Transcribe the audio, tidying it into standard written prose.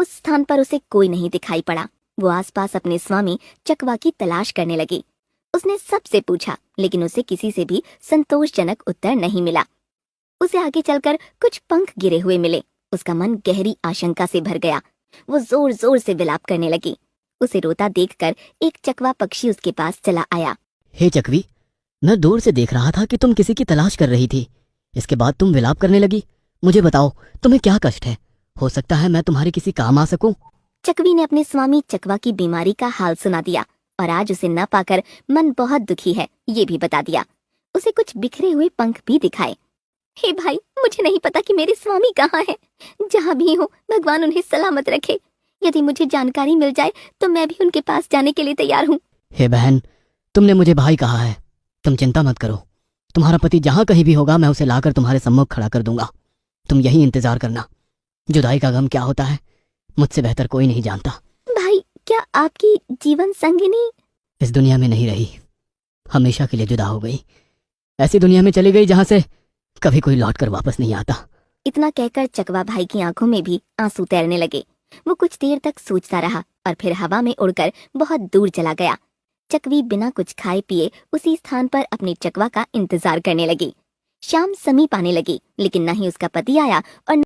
उस स्थान पर उसे कोई नहीं दिखाई पड़ा। वो आसपास अपने स्वामी चकवा की तलाश करने लगी। उसने सबसे पूछा, लेकिन उसे किसी से भी संतोषजनक उत्तर नहीं मिला। उसे आगे चलकर कुछ पंख गिरे हुए मिले। उसका मन गहरी आशंका से भर गया। वो जोर जोर से विलाप करने लगी। उसे रोता देखकर एक चकवा पक्षी उसके पास चला आया। हे चकवी, मैं दूर से देख रहा था कि तुम किसी की तलाश कर रही थी। इसके बाद तुम विलाप करने लगी। मुझे बताओ, तुम्हें क्या कष्ट है? हो सकता है मैं तुम्हारे किसी काम आ सकूं। चकवी ने अपने स्वामी चकवा की बीमारी का हाल सुना दिया और आज उसे न पाकर मन बहुत दुखी है ये भी बता दिया। उसे कुछ बिखरे हुए पंख भी दिखाए। हे भाई, मुझे नहीं पता कि मेरे स्वामी कहाँ हैं। जहाँ भी हो, भगवान उन्हें सलामत रखे। यदि मुझे जानकारी मिल जाए तो मैं भी उनके पास जाने के लिए तैयार हूँ। हे बहन, तुमने मुझे भाई कहा है। तुम चिंता मत करो। तुम्हारा पति जहां कहीं भी होगा मैं उसे लाकर तुम्हारे सम्मुख खड़ा कर दूंगा। तुम यही इंतजार करना। जुदाई का गम क्या होता है मुझसे बेहतर कोई नहीं जानता। भाई, क्या आपकी जीवन संगिनी इस दुनिया में नहीं रही, हमेशा के लिए जुदा हो गई। ऐसी दुनिया में चली गई जहां से कभी कोई लौट कर वापस नहीं आता। इतना कहकर चकवा भाई की आंखों में भी आंसू तैरने लगे। वो कुछ देर तक सोचता रहा और फिर हवा में उड़कर बहुत दूर चला गया। चकवी बिना कुछ खाए पिए उसी स्थान पर अपने चकवा का इंतजार करने लगी। शाम समीप आने लगी, लेकिन न ही उसका पति आया और